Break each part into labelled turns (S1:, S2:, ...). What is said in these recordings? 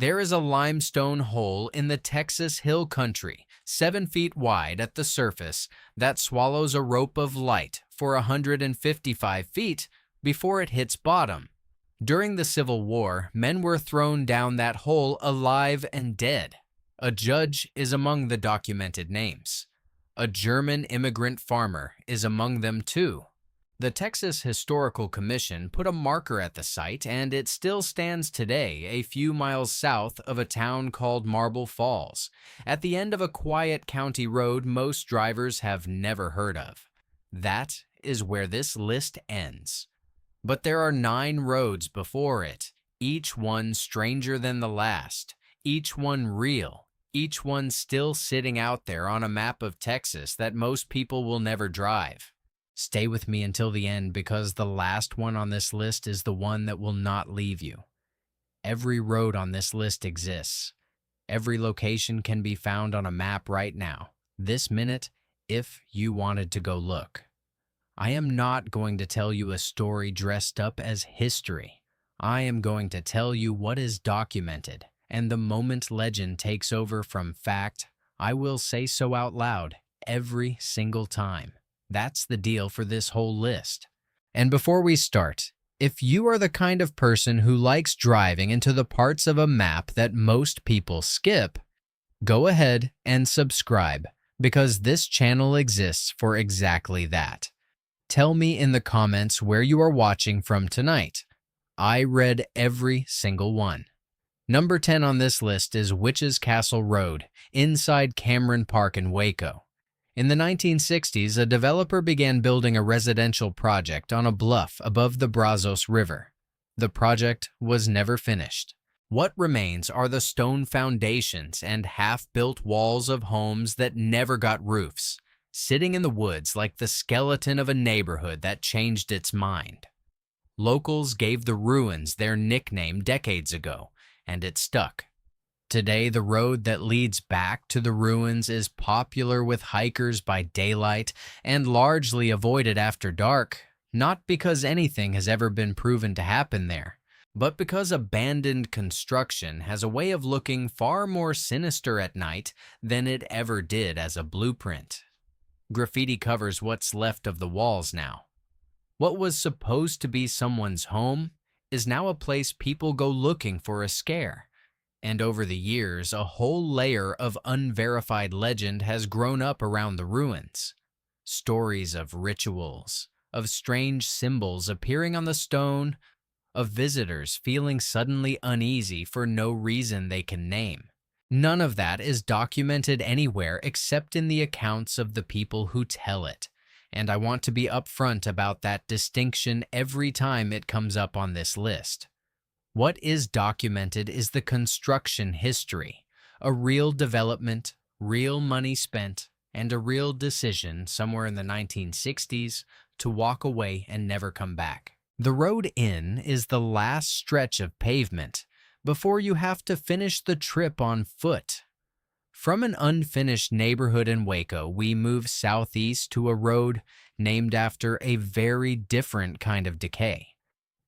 S1: There is a limestone hole in the Texas Hill Country, 7 feet wide at the surface, that swallows a rope of light for 155 feet before it hits bottom. During the Civil War, men were thrown down that hole alive and dead. A judge is among the documented names. A German immigrant farmer is among them too. The Texas Historical Commission put a marker at the site, and it still stands today a few miles south of a town called Marble Falls, at the end of a quiet county road most drivers have never heard of. That is where this list ends. But there are 9 roads before it, each one stranger than the last, each one real, each one still sitting out there on a map of Texas that most people will never drive. Stay with me until the end, because the last one on this list is the one that will not leave you. Every road on this list exists. Every location can be found on a map right now, this minute, if you wanted to go look. I am not going to tell you a story dressed up as history. I am going to tell you what is documented, and the moment legend takes over from fact, I will say so out loud every single time. That's the deal for this whole list. And before we start, if you are the kind of person who likes driving into the parts of a map that most people skip, go ahead and subscribe, because this channel exists for exactly that. Tell me in the comments where you are watching from tonight. I read every single one. Number 10 on this list is Witch's Castle Road, inside Cameron Park in Waco. In the 1960s, a developer began building a residential project on a bluff above the Brazos River. The project was never finished. What remains are the stone foundations and half-built walls of homes that never got roofs, sitting in the woods like the skeleton of a neighborhood that changed its mind. Locals gave the ruins their nickname decades ago, and it stuck. Today, the road that leads back to the ruins is popular with hikers by daylight and largely avoided after dark, not because anything has ever been proven to happen there, but because abandoned construction has a way of looking far more sinister at night than it ever did as a blueprint. Graffiti covers what's left of the walls now. What was supposed to be someone's home is now a place people go looking for a scare. And over the years, a whole layer of unverified legend has grown up around the ruins. Stories of rituals, of strange symbols appearing on the stone, of visitors feeling suddenly uneasy for no reason they can name. None of that is documented anywhere except in the accounts of the people who tell it. And I want to be upfront about that distinction every time it comes up on this list. What is documented is the construction history, a real development, real money spent, and a real decision somewhere in the 1960s to walk away and never come back. The road in is the last stretch of pavement before you have to finish the trip on foot. From an unfinished neighborhood in Waco, we move southeast to a road named after a very different kind of decay.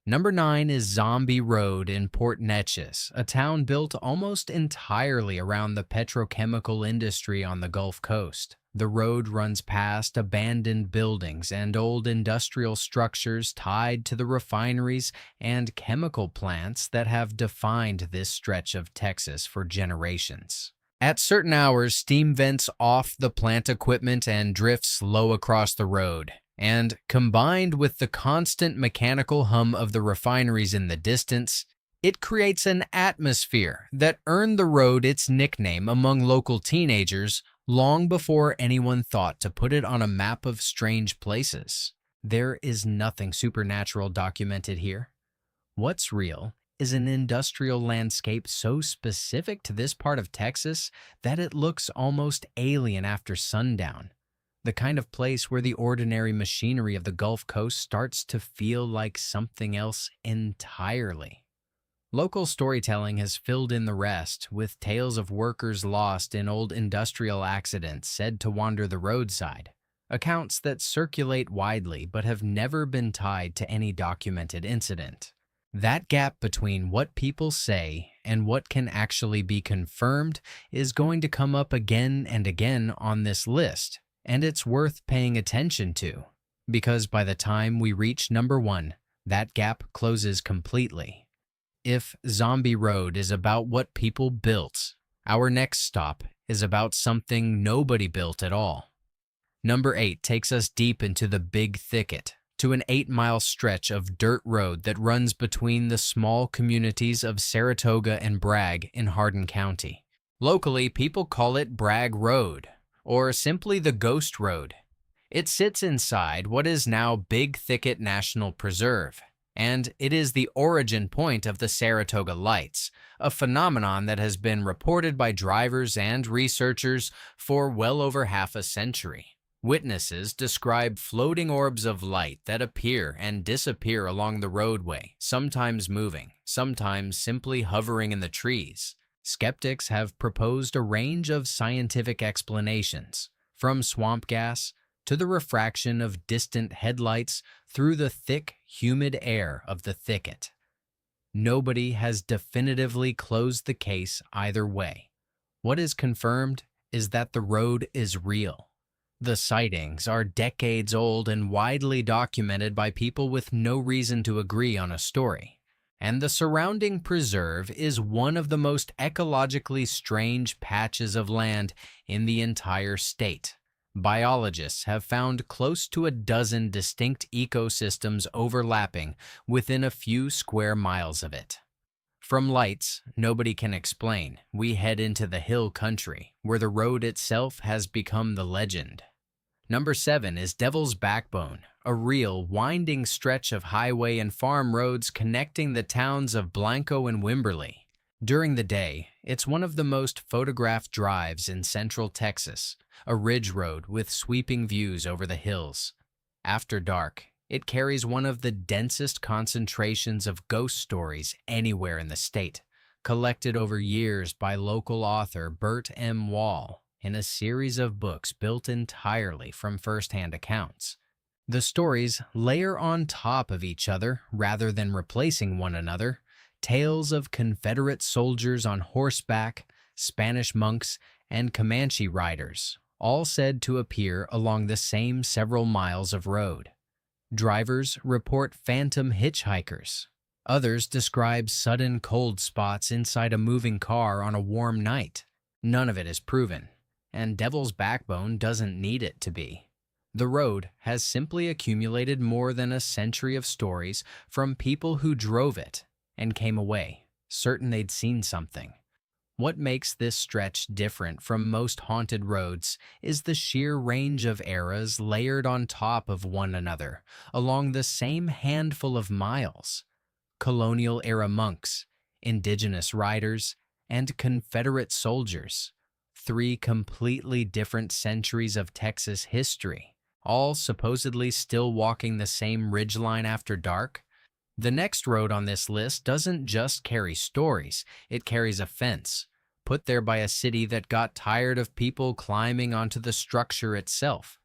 S1: Number 9 is Zombie Road in Port Neches, a town built almost entirely around the petrochemical industry on the Gulf Coast. The road runs past abandoned buildings and old industrial structures tied to the refineries and chemical plants that have defined this stretch of Texas for generations. At certain hours, steam vents off the plant equipment and drift slow across the road. And combined with the constant mechanical hum of the refineries in the distance, it creates an atmosphere that earned the road its nickname among local teenagers long before anyone thought to put it on a map of strange places. There is nothing supernatural documented here. What's real is an industrial landscape so specific to this part of Texas that it looks almost alien after sundown. The kind of place where the ordinary machinery of the Gulf Coast starts to feel like something else entirely. Local storytelling has filled in the rest, with tales of workers lost in old industrial accidents said to wander the roadside, accounts that circulate widely but have never been tied to any documented incident. That gap between what people say and what can actually be confirmed is going to come up again and again on this list, and it's worth paying attention to, because by the time we reach number 1, that gap closes completely. If Zombie Road is about what people built, our next stop is about something nobody built at all. Number 8 takes us deep into the Big Thicket, to an 8-mile stretch of dirt road that runs between the small communities of Saratoga and Bragg in Hardin County. Locally, people call it Bragg Road, or simply the Ghost Road. It sits inside what is now Big Thicket National Preserve, and it is the origin point of the Saratoga Lights, a phenomenon that has been reported by drivers and researchers for well over half a century. Witnesses describe floating orbs of light that appear and disappear along the roadway, sometimes moving, sometimes simply hovering in the trees. Skeptics have proposed a range of scientific explanations, from swamp gas to the refraction of distant headlights through the thick, humid air of the thicket. Nobody has definitively closed the case either way. What is confirmed is that the road is real. The sightings are decades old and widely documented by people with no reason to agree on a story. And the surrounding preserve is one of the most ecologically strange patches of land in the entire state. Biologists have found close to a dozen distinct ecosystems overlapping within a few square miles of it. From lights nobody can explain, we head into the hill country, where the road itself has become the legend. Number 7 is Devil's Backbone, a real, winding stretch of highway and farm roads connecting the towns of Blanco and Wimberley. During the day, it's one of the most photographed drives in central Texas, a ridge road with sweeping views over the hills. After dark, it carries one of the densest concentrations of ghost stories anywhere in the state, collected over years by local author Bert M. Wall in a series of books built entirely from first-hand accounts. The stories layer on top of each other rather than replacing one another, tales of Confederate soldiers on horseback, Spanish monks, and Comanche riders, all said to appear along the same several miles of road. Drivers report phantom hitchhikers. Others describe sudden cold spots inside a moving car on a warm night. None of it is proven, and Devil's Backbone doesn't need it to be. The road has simply accumulated more than a century of stories from people who drove it and came away, certain they'd seen something. What makes this stretch different from most haunted roads is the sheer range of eras layered on top of one another along the same handful of miles. Colonial-era monks, indigenous riders, and Confederate soldiers. 3 completely different centuries of Texas history, all supposedly still walking the same ridgeline after dark. The next road on this list doesn't just carry stories, it carries a fence, put there by a city that got tired of people climbing onto the structure itself.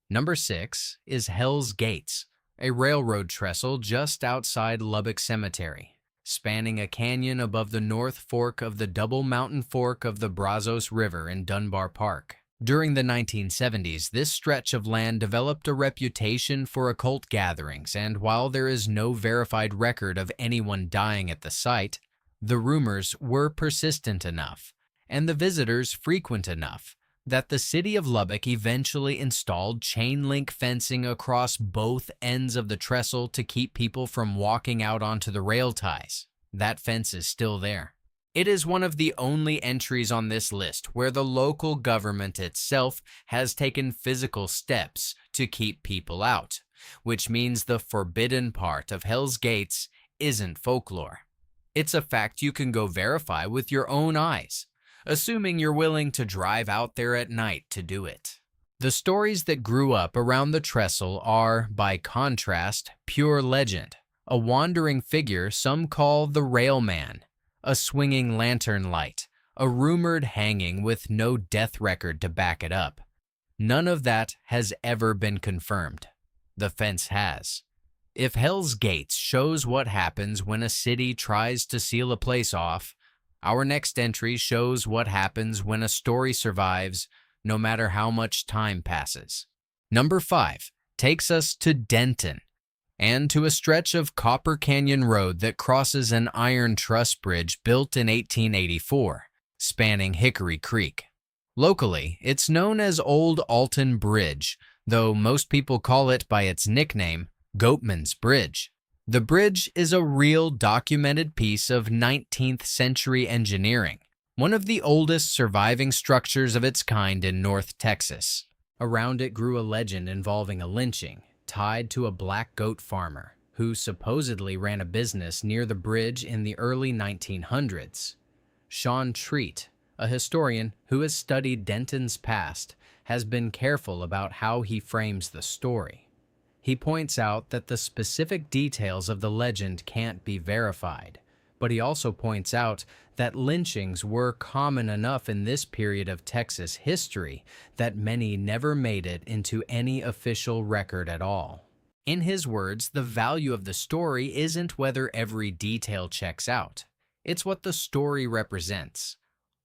S1: Number 6 is Hell's Gates, a railroad trestle just outside Lubbock Cemetery, spanning a canyon above the North Fork of the Double Mountain Fork of the Brazos River in Dunbar Park. During the 1970s, this stretch of land developed a reputation for occult gatherings, and while there is no verified record of anyone dying at the site, the rumors were persistent enough, and the visitors frequent enough, that the city of Lubbock eventually installed chain-link fencing across both ends of the trestle to keep people from walking out onto the rail ties. That fence is still there. It is one of the only entries on this list where the local government itself has taken physical steps to keep people out, which means the forbidden part of Hell's Gates isn't folklore. It's a fact you can go verify with your own eyes, assuming you're willing to drive out there at night to do it. The stories that grew up around the trestle are, by contrast, pure legend. A wandering figure some call the Railman, a swinging lantern light, a rumored hanging with no death record to back it up. None of that has ever been confirmed. The fence has. If Hell's Gates shows what happens when a city tries to seal a place off, our next entry shows what happens when a story survives no matter how much time passes. Number 5 takes us to Denton and to a stretch of Copper Canyon Road that crosses an iron truss bridge built in 1884, spanning Hickory Creek. Locally, it's known as Old Alton Bridge, though most people call it by its nickname, Goatman's Bridge. The bridge is a real documented piece of 19th century engineering, one of the oldest surviving structures of its kind in North Texas. Around it grew a legend involving a lynching tied to a black goat farmer who supposedly ran a business near the bridge in the early 1900s. Sean Treat, a historian who has studied Denton's past, has been careful about how he frames the story. He points out that the specific details of the legend can't be verified, but he also points out that lynchings were common enough in this period of Texas history that many never made it into any official record at all. In his words, the value of the story isn't whether every detail checks out. It's what the story represents.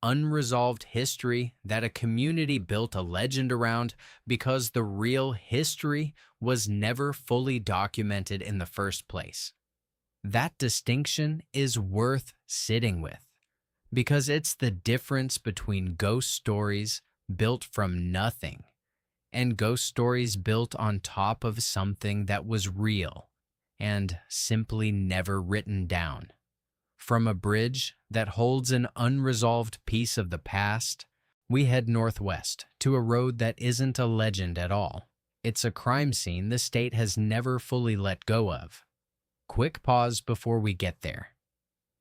S1: Unresolved history that a community built a legend around because the real history was never fully documented in the first place. That distinction is worth sitting with because it's the difference between ghost stories built from nothing and ghost stories built on top of something that was real and simply never written down. From a bridge that holds an unresolved piece of the past, we head northwest to a road that isn't a legend at all. It's a crime scene the state has never fully let go of. Quick pause before we get there.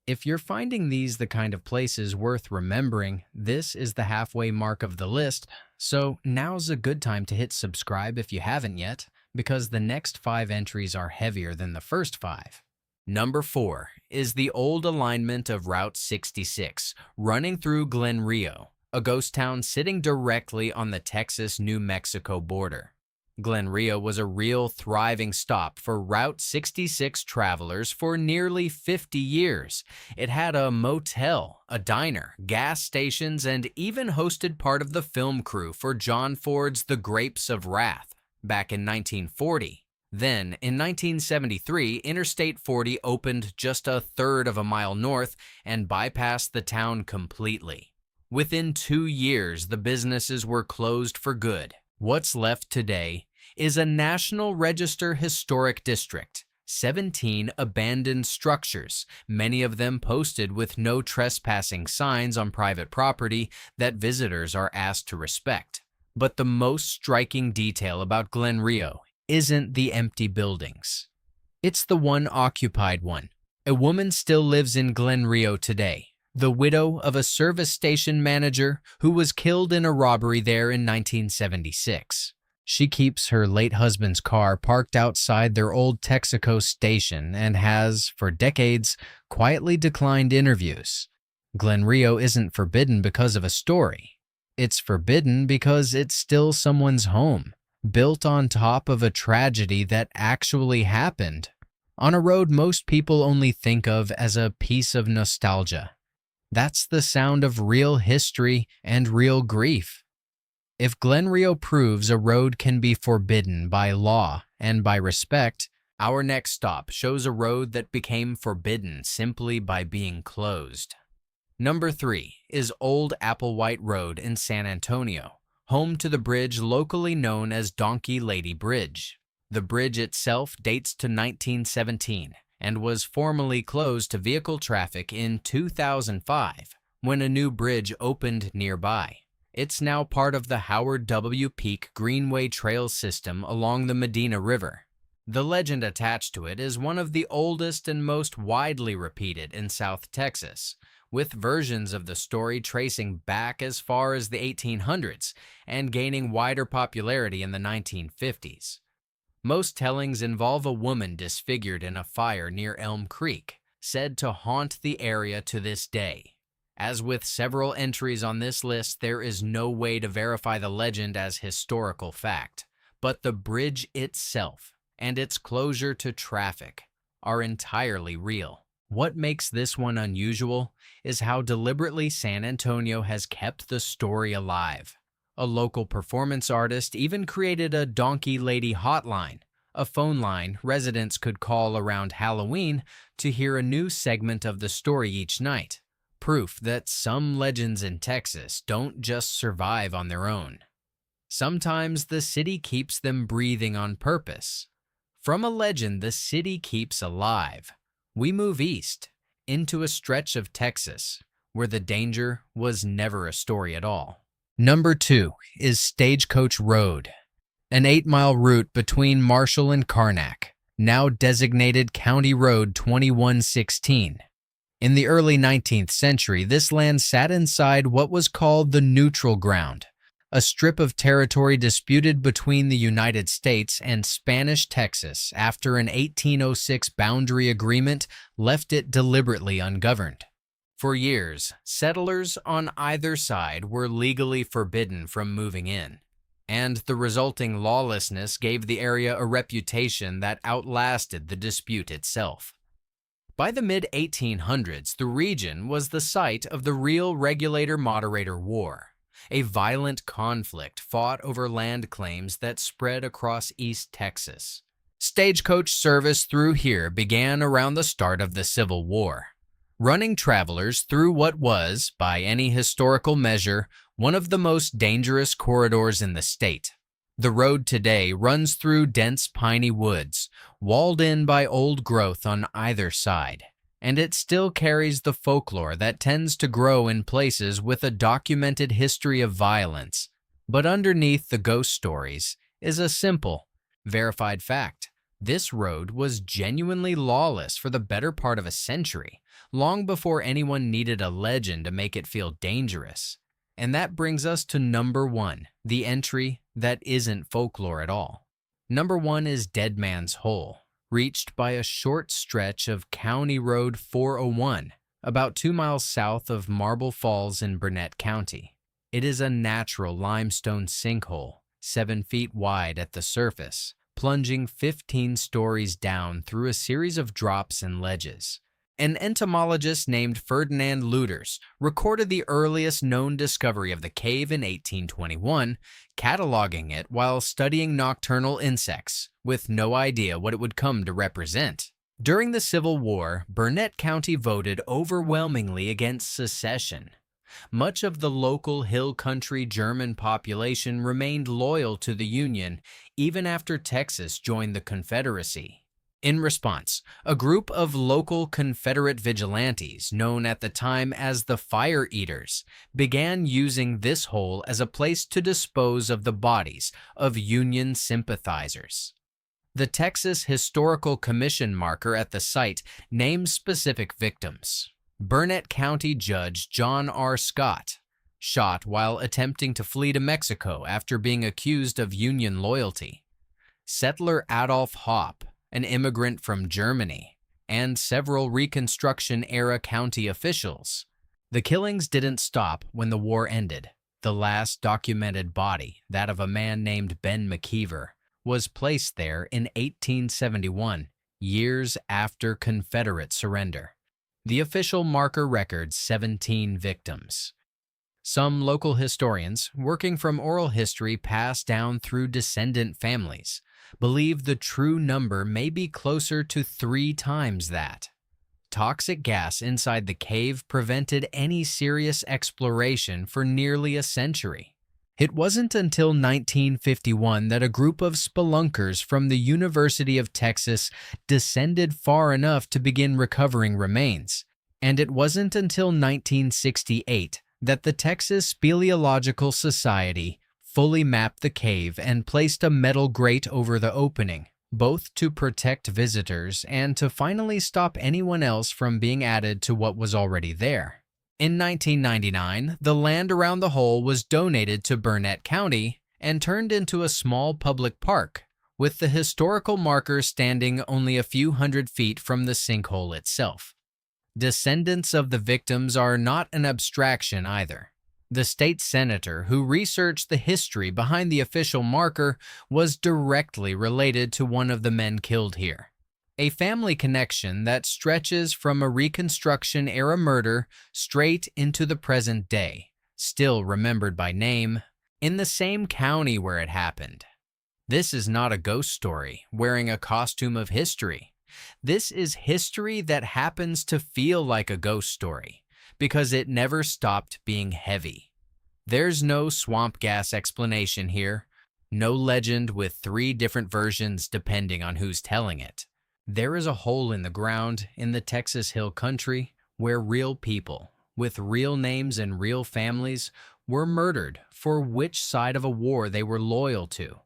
S1: If you're finding these the kind of places worth remembering, this is the halfway mark of the list, so now's a good time to hit subscribe if you haven't yet, because the next 5 entries are heavier than the first 5. Number 4 is the old alignment of Route 66, running through Glen Rio, a ghost town sitting directly on the Texas-New Mexico border. Glen Rio was a real thriving stop for Route 66 travelers for nearly 50 years. It had a motel, a diner, gas stations, and even hosted part of the film crew for John Ford's The Grapes of Wrath back in 1940. Then, in 1973, Interstate 40 opened just a third of a mile north and bypassed the town completely. Within 2 years, the businesses were closed for good. What's left today is a National Register Historic District, 17 abandoned structures, many of them posted with no trespassing signs on private property that visitors are asked to respect. But the most striking detail about Glen Rio isn't the empty buildings. It's the one occupied one. A woman still lives in Glen Rio today, the widow of a service station manager who was killed in a robbery there in 1976. She keeps her late husband's car parked outside their old Texaco station and has, for decades, quietly declined interviews. Glen Rio isn't forbidden because of a story. It's forbidden because it's still someone's home, built on top of a tragedy that actually happened, on a road most people only think of as a piece of nostalgia. That's the sound of real history and real grief. If Glen Rio proves a road can be forbidden by law and by respect, our next stop shows a road that became forbidden simply by being closed. Number 3 is Old Applewhite Road in San Antonio, home to the bridge locally known as Donkey Lady Bridge. The bridge itself dates to 1917 and was formally closed to vehicle traffic in 2005 when a new bridge opened nearby. It's now part of the Howard W. Peak Greenway Trail system along the Medina River. The legend attached to it is one of the oldest and most widely repeated in South Texas, with versions of the story tracing back as far as the 1800s and gaining wider popularity in the 1950s. Most tellings involve a woman disfigured in a fire near Elm Creek, said to haunt the area to this day. As with several entries on this list, there is no way to verify the legend as historical fact, but the bridge itself and its closure to traffic are entirely real. What makes this one unusual is how deliberately San Antonio has kept the story alive. A local performance artist even created a Donkey Lady hotline, a phone line residents could call around Halloween to hear a new segment of the story each night. Proof that some legends in Texas don't just survive on their own. Sometimes the city keeps them breathing on purpose. From a legend the city keeps alive, we move east, into a stretch of Texas where the danger was never a story at all. Number 2 is Stagecoach Road, an 8-mile route between Marshall and Karnak, now designated County Road 2116. In the early 19th century, this land sat inside what was called the Neutral Ground, a strip of territory disputed between the United States and Spanish Texas after an 1806 boundary agreement left it deliberately ungoverned. For years, settlers on either side were legally forbidden from moving in, and the resulting lawlessness gave the area a reputation that outlasted the dispute itself. By the mid-1800s, the region was the site of the Real Regulator-Moderator War, a violent conflict fought over land claims that spread across East Texas. Stagecoach service through here began around the start of the Civil War, running travelers through what was, by any historical measure, one of the most dangerous corridors in the state. The road today runs through dense piney woods, walled in by old growth on either side, and it still carries the folklore that tends to grow in places with a documented history of violence. But underneath the ghost stories is a simple, verified fact. This road was genuinely lawless for the better part of a century, long before anyone needed a legend to make it feel dangerous. And that brings us to number 1, the entry that isn't folklore at all. Number 1 is Dead Man's Hole, reached by a short stretch of County Road 401, about 2 miles south of Marble Falls in Burnett County. It is a natural limestone sinkhole, 7 feet wide at the surface, plunging 15 stories down through a series of drops and ledges. An entomologist named Ferdinand Luters recorded the earliest known discovery of the cave in 1821, cataloging it while studying nocturnal insects, with no idea what it would come to represent. During the Civil War, Burnett County voted overwhelmingly against secession. Much of the local hill country German population remained loyal to the Union even after Texas joined the Confederacy. In response, a group of local Confederate vigilantes, known at the time as the Fire Eaters, began using this hole as a place to dispose of the bodies of Union sympathizers. The Texas Historical Commission marker at the site names specific victims. Burnett County Judge John R. Scott, shot while attempting to flee to Mexico after being accused of Union loyalty. Settler Adolph Hopp, an immigrant from Germany, and several Reconstruction-era county officials. The killings didn't stop when the war ended. The last documented body, that of a man named Ben McKeever, was placed there in 1871, years after Confederate surrender. The official marker records 17 victims. Some local historians, working from oral history passed down through descendant families, believe the true number may be closer to 3 times that. Toxic gas inside the cave prevented any serious exploration for nearly a century. It wasn't until 1951 that a group of spelunkers from the University of Texas descended far enough to begin recovering remains, and it wasn't until 1968 that the Texas Speleological Society fully mapped the cave and placed a metal grate over the opening, both to protect visitors and to finally stop anyone else from being added to what was already there. In 1999, the land around the hole was donated to Burnett County and turned into a small public park, with the historical marker standing only a few hundred feet from the sinkhole itself. Descendants of the victims are not an abstraction either. The state senator who researched the history behind the official marker was directly related to one of the men killed here. A family connection that stretches from a Reconstruction-era murder straight into the present day, still remembered by name, in the same county where it happened. This is not a ghost story wearing a costume of history. This is history that happens to feel like a ghost story because it never stopped being heavy. There's no swamp gas explanation here, no legend with 3 different versions depending on who's telling it. There is a hole in the ground in the Texas Hill Country where real people, with real names and real families, were murdered for which side of a war they were loyal to,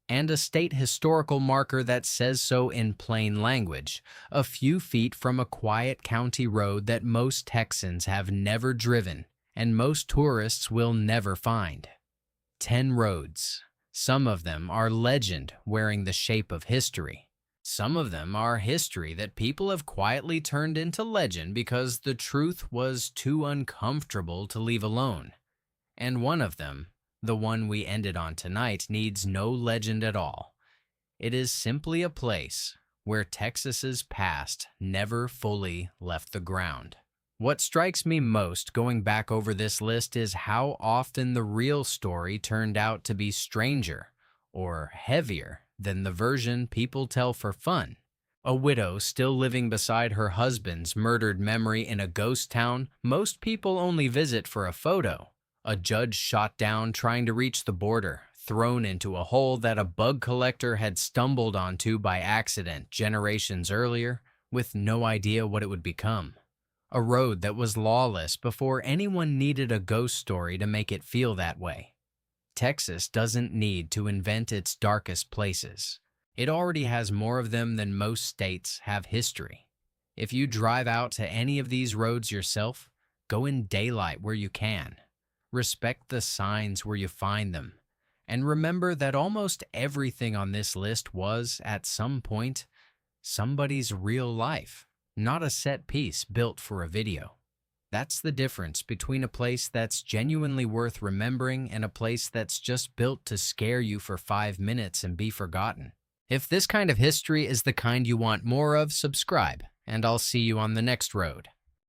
S1: and a state historical marker that says so in plain language, a few feet from a quiet county road that most Texans have never driven and most tourists will never find. 10 roads. Some of them are legend wearing the shape of history. Some of them are history that people have quietly turned into legend because the truth was too uncomfortable to leave alone. And one of them, the one we ended on tonight, needs no legend at all. It is simply a place where Texas's past never fully left the ground. What strikes me most going back over this list is how often the real story turned out to be stranger or heavier than the version people tell for fun. A widow still living beside her husband's murdered memory in a ghost town most people only visit for a photo. A judge shot down trying to reach the border, thrown into a hole that a bug collector had stumbled onto by accident generations earlier, with no idea what it would become. A road that was lawless before anyone needed a ghost story to make it feel that way. Texas doesn't need to invent its darkest places. It already has more of them than most states have history. If you drive out to any of these roads yourself, go in daylight where you can. Respect the signs where you find them. And remember that almost everything on this list was, at some point, somebody's real life, not a set piece built for a video. That's the difference between a place that's genuinely worth remembering and a place that's just built to scare you for 5 minutes and be forgotten. If this kind of history is the kind you want more of, subscribe, and I'll see you on the next road.